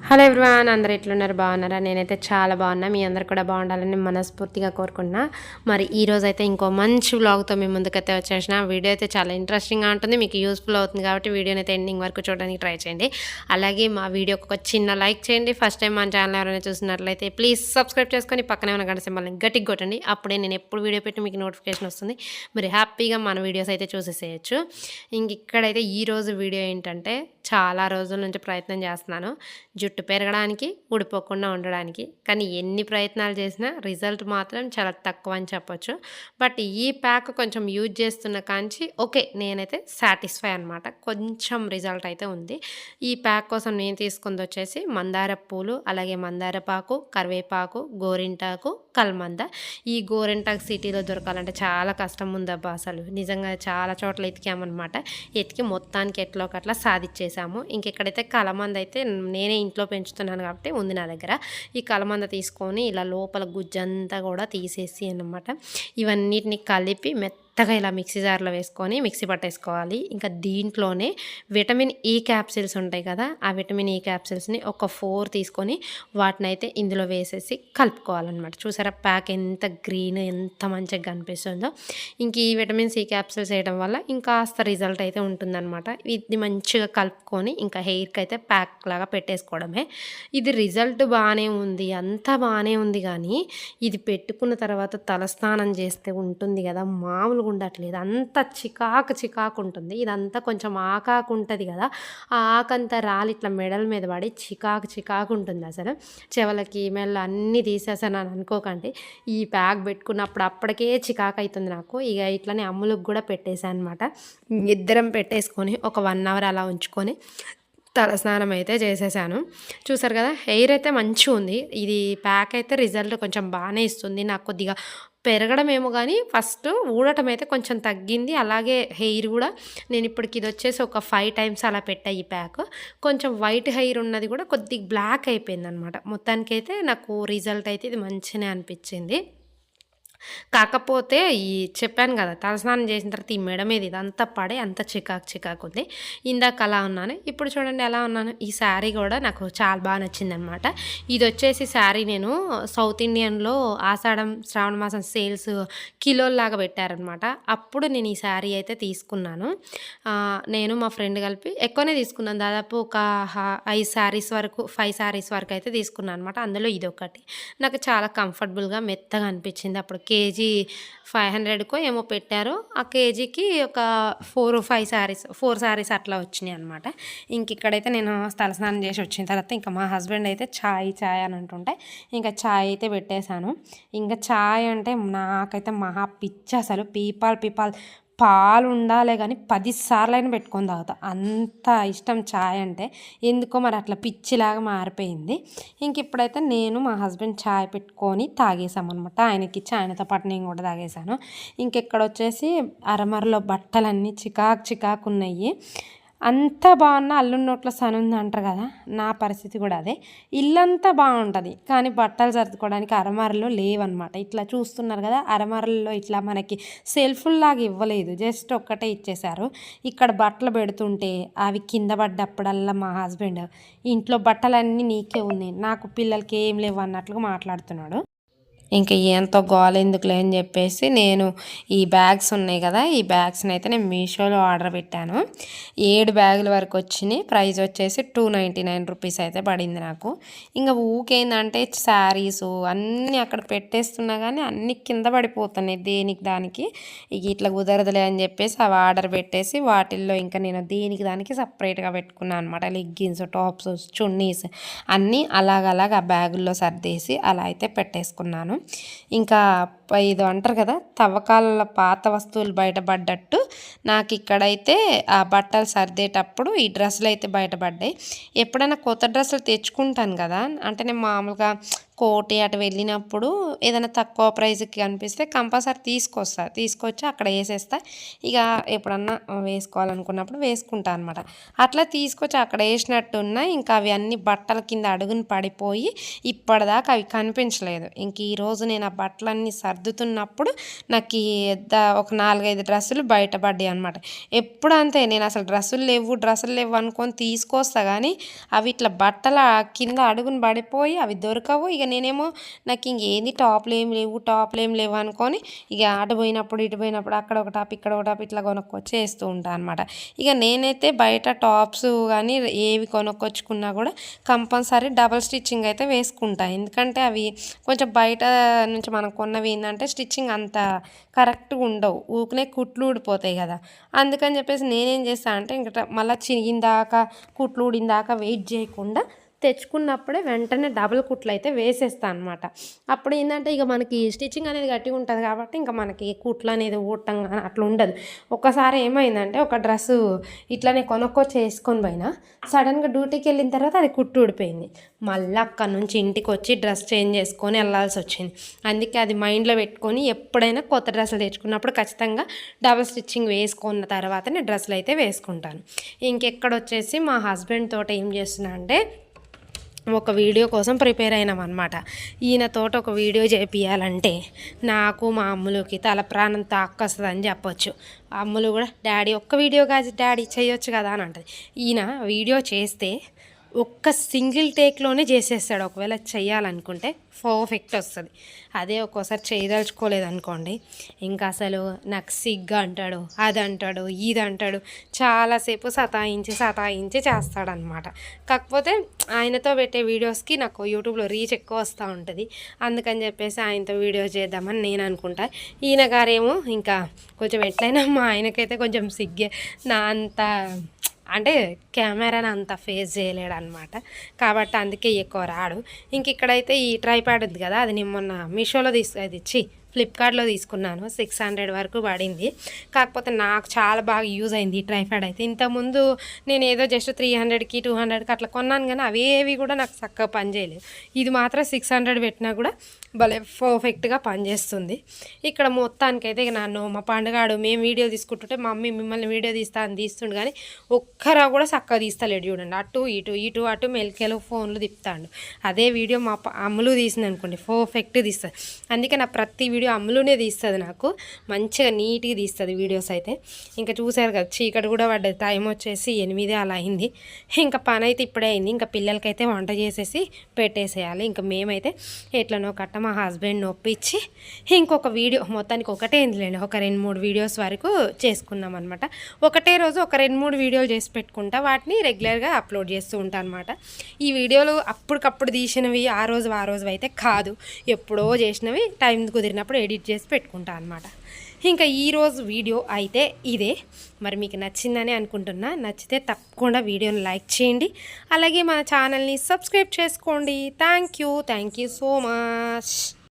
Hello everyone, అందరు ఎట్లున్నారు? బాగున్నారా? నేనైతే చాలా బాగున్నా. మీ అందరు కూడా బాగుండాలని మనస్ఫూర్తిగా కోరుకుంటున్నా. మరి ఈరోజు అయితే ఇంకో మంచి వ్లాగ్తో మీ ముందుకైతే వచ్చేసిన. వీడియో అయితే చాలా ఇంట్రెస్టింగ్గా ఉంటుంది, మీకు యూస్ఫుల్ అవుతుంది కాబట్టి వీడియోని అయితే ఎండింగ్ వరకు చూడడానికి ట్రై చేయండి. అలాగే మా వీడియోకి ఒక చిన్న లైక్ చేయండి. ఫస్ట్ టైం మన ఛానల్ ఎవరైనా చూసినట్లయితే ప్లీజ్ సబ్స్క్రైబ్ చేసుకొని పక్కనే ఉన్న గంట సింబల్ని గట్టిగా కొట్టండి. అప్పుడే నేను ఎప్పుడు వీడియో పెట్టి మీకు నోటిఫికేషన్ వస్తుంది. మరి హ్యాపీగా మన వీడియోస్ అయితే చూసేసేయచ్చు. ఇంక ఇక్కడైతే ఈరోజు వీడియో ఏంటంటే, చాలా రోజుల నుంచి ప్రయత్నం చేస్తున్నాను జుట్టు పెరగడానికి, ఊడిపోకుండా ఉండడానికి. కానీ ఎన్ని ప్రయత్నాలు చేసినా రిజల్ట్ మాత్రం చాలా తక్కువ అని చెప్పొచ్చు. బట్ ఈ ప్యాక్ కొంచెం యూజ్ చేస్తున్న కాంచి ఓకే, నేనైతే సాటిస్ఫై అనమాట. కొంచెం రిజల్ట్ అయితే ఉంది. ఈ ప్యాక్ కోసం నేను తీసుకుంది వచ్చేసి మందార పూలు, అలాగే మందార పాకు, కరివేపాకు, గోరింటాకు, కల్మంద. ఈ గోరింటాకు సిటీలో దొరకాలంటే చాలా కష్టం ఉందబ్బా. అసలు నిజంగా చాలా చోట్ల ఎతికామన్నమాట. ఎతికి మొత్తానికి ఎట్లో ఒకట్లా సాధించేసాము. ఇంకెక్కడైతే కలమంద అయితే నేనే ఇంట్లో పెంచుతున్నాను కాబట్టి ఉంది నా దగ్గర. ఈ కలమంద తీసుకొని ఇలా లోపల గుజ్జంతా కూడా తీసేసి అన్నమాట ఇవన్నిటిని కలిపి మెత్తగా ఇలా మిక్సీ జార్లో వేసుకొని మిక్సీ పట్టేసుకోవాలి. ఇంకా దీంట్లోనే విటమిన్ ఈ క్యాప్సిల్స్ ఉంటాయి కదా, ఆ విటమిన్ ఈ క్యాప్సిల్స్ని ఒక 4 తీసుకొని వాటిని అయితే ఇందులో వేసేసి కలుపుకోవాలన్నమాట. చూసారా ప్యాక్ ఎంత గ్రీన్, ఎంత మంచిగా కనిపిస్తుందో. ఇంక ఈ విటమిన్ సి క్యాప్సిల్స్ వేయడం వల్ల ఇంకాస్త రిజల్ట్ అయితే ఉంటుందన్నమాట. ఇది మంచిగా కలుపుకొని ఇంకా హెయిర్కి అయితే ప్యాక్ లాగా పెట్టేసుకోవడమే. ఇది రిజల్ట్ బాగానే ఉంది, అంతా బాగానే ఉంది. కానీ ఇది పెట్టుకున్న తర్వాత తలస్నానం చేస్తే ఉంటుంది కదా, మామూలుగా ఉండట్లేదు. అంత చికాకు ఉంటుంది. ఇదంతా కొంచెం ఆకాకు ఉంటుంది కదా, ఆ ఆకంతా రాలి ఇట్లా మెడల మీద పడి చికాకు ఉంటుంది. అసలు చెవులకి మెల్ల అన్నీ తీసేసాను అని అనుకోకండి. ఈ ప్యాక్ పెట్టుకున్నప్పుడు అప్పటికే చికాకు అవుతుంది నాకు. ఇక ఇట్లనే అమ్ములకు కూడా పెట్టేశాను అనమాట. ఇద్దరం పెట్టేసుకొని ఒక 1 అవర్ అలా ఉంచుకొని తలస్నానం అయితే చేసేసాను. చూసారు కదా, హెయిర్ అయితే మంచిగా ఉంది. ఇది ప్యాక్ అయితే రిజల్ట్ కొంచెం బాగానే ఇస్తుంది. నాకు కొద్దిగా పెరగడం ఏమో కానీ ఫస్ట్ ఊడటం అయితే కొంచెం తగ్గింది. అలాగే హెయిర్ కూడా నేను ఇప్పటికి ఇది వచ్చేసి ఒక 5 టైమ్స్ అలా పెట్టా ఈ ప్యాక్. కొంచెం వైట్ హెయిర్ ఉన్నది కూడా కొద్దిగా బ్లాక్ అయిపోయింది అనమాట. మొత్తానికైతే నాకు రిజల్ట్ అయితే ఇది మంచిగానే అనిపించింది. కాకపోతే ఈ చెప్పాను కదా, తలస్నానం చేసిన తర్వాత ఈ మెడ మీద ఇదంతా పడే అంత చికాకు ఉంది. ఇందాక అలా ఉన్నాను, ఇప్పుడు చూడండి ఎలా ఉన్నాను. ఈ శారీ కూడా నాకు చాలా బాగా నచ్చిందనమాట. ఇది వచ్చేసి శారీ నేను సౌత్ ఇండియన్లో ఆషాఢం శ్రావణ మాసం సేల్స్ కిలోల్లాగా పెట్టారనమాట. అప్పుడు నేను ఈ శారీ అయితే తీసుకున్నాను. నేను మా ఫ్రెండ్ కలిపి ఎక్కువనే తీసుకున్నాను. దాదాపు ఒక 5 శారీస్ వరకు 5 శారీస్ వరకు అయితే తీసుకున్నాను అనమాట. అందులో ఇది ఒకటి నాకు చాలా కంఫర్టబుల్గా మెత్తగా అనిపించింది. అప్పుడు కేజీ 500కో ఏమో పెట్టారు. ఆ కేజీకి ఒక 4 శారీస్ అట్లా వచ్చినాయి అనమాట. ఇంక ఇక్కడైతే నేను తలస్నానం చేసి వచ్చిన తర్వాత ఇంకా మా హస్బెండ్ అయితే ఛాయ్ అని అంటుంటే ఇంకా ఛాయ్ అయితే పెట్టేశాను. ఇంకా ఛాయ్ అంటే నాకైతే మహా పిచ్చి. అసలు పీపాల్ పాలు ఉండాలే కానీ 10 సార్లైనా పెట్టుకొని తాగుతా, అంత ఇష్టం ఛాయ్ అంటే. ఎందుకో మరి అట్లా పిచ్చిలాగా మారిపోయింది. ఇంక ఇప్పుడైతే నేను మా హస్బెండ్ ఛాయ్ పెట్టుకొని తాగేసామన్నమాట. ఆయనకి ఇచ్చి ఆయనతో పాటు నేను కూడా తాగేసాను. ఇంకెక్కడ వచ్చేసి అరమరలో బట్టలన్నీ చికాకు ఉన్నాయి. అంతా బాగున్నా అల్లుడి నోట్లో సను ఉంది అంటారు కదా, నా పరిస్థితి కూడా అదే. ఇల్లంతా బాగుంటుంది కానీ బట్టలు సర్దుకోవడానికి అరమరలు లేవన్నమాట. ఇట్లా చూస్తున్నారు కదా, అరమరల్లో ఇట్లా మనకి సెల్ఫ్లాగా ఇవ్వలేదు, జస్ట్ ఒక్కటే ఇచ్చేశారు. ఇక్కడ బట్టలు పెడుతుంటే అవి కింద పడ్డప్పుడల్లా మా హస్బెండ్ ఇంట్లో బట్టలన్నీ నీకే ఉన్నాయి, నాకు పిల్లలకి ఏం లేవు అన్నట్లుగా మాట్లాడుతున్నాడు. ఇంకా ఎంతో గోల ఎందుకులే అని చెప్పేసి నేను ఈ బ్యాగ్స్ ఉన్నాయి కదా, ఈ బ్యాగ్స్ని అయితే నేను మీషోలో ఆర్డర్ పెట్టాను. 7 బ్యాగుల వరకు వచ్చినాయి. ప్రైస్ వచ్చేసి 299 రూపీస్ అయితే పడింది నాకు. ఇంకా ఊకేందంటే శారీస్ అన్నీ అక్కడ పెట్టేస్తున్నా కానీ అన్నీ కింద పడిపోతున్నాయి దేనికి దానికి. ఇక ఇట్లా కుదరదులే అని చెప్పేసి అవి ఆర్డర్ పెట్టేసి వాటిల్లో ఇంకా నేను దేనికి దానికి సపరేట్గా పెట్టుకున్నాను అనమాట. లెగ్గిన్స్, టాప్స్, చున్నీస్ అన్నీ అలాగ ఆ బ్యాగుల్లో సర్దేసి అలా అయితే పెట్టేసుకున్నాను. ఇంకా ఇది అంటారు కదా, తవ్వకాలలో పాత వస్తువులు బయటపడ్డట్టు నాకు ఇక్కడైతే ఆ బట్టలు సర్దేటప్పుడు ఈ డ్రెస్సులు అయితే బయటపడ్డాయి. ఎప్పుడైనా కొత్త డ్రెస్సులు తెచ్చుకుంటాను కదా, అంటే నేను మామూలుగా కోటి అటు వెళ్ళినప్పుడు ఏదైనా తక్కువ ప్రైస్కి కనిపిస్తే కంపల్సరీ తీసుకొచ్చి అక్కడ వేసేస్తా. ఇక ఎప్పుడన్నా వేసుకోవాలనుకున్నప్పుడు వేసుకుంటా అనమాట. అట్లా తీసుకొచ్చి అక్కడ వేసినట్టున్నా ఇంకా అవి అన్ని బట్టల కింద అడుగుని పడిపోయి ఇప్పటిదాకా అవి కనిపించలేదు. ఇంక ఈరోజు నేను ఆ బట్టలన్నీ సర్దుతున్నప్పుడు నాకు ఒక 4-5 డ్రెస్సులు బయటపడ్డాయి అనమాట. ఎప్పుడు అంతే, నేను అసలు డ్రెస్సులు లేవు అనుకొని తీసుకొస్తా కానీ అవి ఇట్లా బట్టల కింద అడుగుని పడిపోయి అవి దొరకవు. ఇక నేనేమో నాకు ఇంకేంది టాప్లు ఏం లేవు అనుకొని ఇక అటు పోయినప్పుడు ఇటు పోయినప్పుడు అక్కడ ఒక టాప్ ఇక్కడ ఒక టాప్ ఇట్లా కొనుక్కొచ్చి వేస్తూ ఉంటాను అనమాట. ఇక నేనైతే బయట టాప్స్ కానీ ఏవి కొనుక్కొచ్చుకున్నా కూడా కంపల్సరీ డబల్ స్టిచ్చింగ్ అయితే వేసుకుంటాను. ఎందుకంటే అవి కొంచెం బయట నుంచి మనం కొన్నవి ఏంటంటే స్టిచ్చింగ్ అంత కరెక్ట్గా ఉండవు, ఊకనే కుట్లు ఊడిపోతాయి కదా. అందుకని చెప్పేసి నేనేం చేస్తాను అంటే ఇంకా మళ్ళీ చిరిగిందాకా కుట్లు ఊడిందాకా వెయిట్ చేయకుండా తెచ్చుకున్నప్పుడే వెంటనే డబుల్ కుట్లు అయితే వేసేస్తాను అనమాట. అప్పుడు ఏంటంటే ఇక మనకి స్టిచ్చింగ్ అనేది గట్టిగా ఉంటుంది కాబట్టి ఇంకా మనకి కుట్లు అనేది ఊడటం కానీ అట్లా ఉండదు. ఒక్కసారి ఏమైందంటే ఒక డ్రెస్సు ఇట్లానే కొనుక్కొచ్చి వేసుకొని పోయినా సడన్గా డ్యూటీకి వెళ్ళిన తర్వాత అది కుట్టు ఊడిపోయింది. మళ్ళీ అక్కడ నుంచి ఇంటికి వచ్చి డ్రెస్ చేంజ్ చేసుకొని వెళ్ళాల్సి వచ్చింది. అందుకే అది మైండ్లో పెట్టుకొని ఎప్పుడైనా కొత్త డ్రెస్సులు తెచ్చుకున్నప్పుడు ఖచ్చితంగా డబుల్ స్టిచ్చింగ్ వేసుకున్న తర్వాతనే డ్రెస్సులు అయితే వేసుకుంటాను. ఇంకెక్కడొచ్చేసి మా హస్బెండ్ తోట ఏం చేస్తున్నా అంటే ఒక వీడియో కోసం ప్రిపేర్ అయినాం అనమాట. ఈయనతోటి ఒక వీడియో చేపియాలంటే నాకు మా అమ్ములకి తల ప్రాణం తాక్కొస్తుంది అని చెప్పొచ్చు. అమ్ములు కూడా డాడీ ఒక్క వీడియో కాదు డాడీ చేయొచ్చు కదా అని అంటది. ఈయన వీడియో చేస్తే ఒక్క సింగిల్ టేక్లోనే చేసేస్తాడు. ఒకవేళ చెయ్యాలనుకుంటే పర్ఫెక్ట్ వస్తుంది. అదే ఒక్కోసారి చేయదలుచుకోలేదు అనుకోండి ఇంకా అసలు నాకు సిగ్గు అంటాడు, అది అంటాడు, ఇది అంటాడు, చాలాసేపు సతాయించి చేస్తాడనమాట. కాకపోతే ఆయనతో పెట్టే వీడియోస్కి నాకు యూట్యూబ్లో రీచ్ ఎక్కువ వస్తూ ఉంటుంది. అందుకని చెప్పేసి ఆయనతో వీడియో చేద్దామని నేను అనుకుంటా. ఈయన గారేమో ఇంకా కొంచెం ఎట్లయినా మా ఆయనకైతే కొంచెం సిగ్గే, నా అంత అంటే కెమెరాని అంత ఫేస్ చేయలేడు అనమాట. కాబట్టి అందుకే ఎక్కువ రాడు. ఇంక ఇక్కడైతే ఈ ట్రైపాడ్ ఉంది కదా, అది నేను మొన్న మీషోలో ఫ్లిప్కార్ట్లో తీసుకున్నాను. 600 వరకు పడింది. కాకపోతే నాకు చాలా బాగా యూజ్ అయింది ఈ ట్రైపాడ్ అయితే. ఇంతకుముందు నేను ఏదో జస్ట్ 300కి 200కి అట్లా కొన్నాను కానీ అవేవి కూడా నాకు చక్కగా పనిచేయలేదు. ఇది మాత్రం 600 పెట్టినా కూడా భలే పర్ఫెక్ట్గా పనిచేస్తుంది. ఇక్కడ మొత్తానికైతే ఇక నన్ను మా పండుగాడు మేము వీడియో తీసుకుంటుంటే మా మమ్మీ మిమ్మల్ని వీడియో తీస్తుండు కానీ ఒక్కరా కూడా చక్కగా తీస్తలేడు. చూడండి, ఇటు అటు మెలికెలు ఫోన్లు తిప్పుతాడు. అదే వీడియో మా అమ్ములు తీసింది అనుకోండి పర్ఫెక్ట్ తీస్తుంది. అందుకే నా ప్రతి వీడియో అమ్ములునే తీస్తుంది, నాకు మంచిగా నీట్గా తీస్తుంది వీడియోస్ అయితే. ఇంకా చూసారు కదా చీకటి కూడా పడ్డది, టైం వచ్చేసి 8 అలా అయింది. ఇంకా పని అయితే ఇప్పుడే అయింది. ఇంకా పిల్లలకైతే వంట చేసేసి పెట్టేసేయాలి. ఇంకా మేమైతే ఎట్లనో కట్ట మా హస్బెండ్ని ఒప్పించి ఇంకొక వీడియో మొత్తానికి ఒకటే ఏందిలేండి ఒక 2-3 వీడియోస్ వరకు చేసుకున్నాం అనమాట. ఒకటే రోజు ఒక 2-3 వీడియోలు చేసి పెట్టుకుంటా, వాటిని రెగ్యులర్గా అప్లోడ్ చేస్తూ ఉంటాను అనమాట. ఈ వీడియోలు అప్పటికప్పుడు తీసినవి ఆ రోజు అయితే కాదు, ఎప్పుడో చేసినవి టైం కుదిరినప్పుడు ఎడిట్ చేసి పెట్టుకుంటా అనమాట. ఇంకా ఈరోజు వీడియో అయితే ఇదే. మరి మీకు నచ్చిందని అనుకుంటున్నా. నచ్చితే తప్పకుండా వీడియోని లైక్ చేయండి, అలాగే మన ఛానల్ని సబ్స్క్రైబ్ చేసుకోండి. Thank you so much.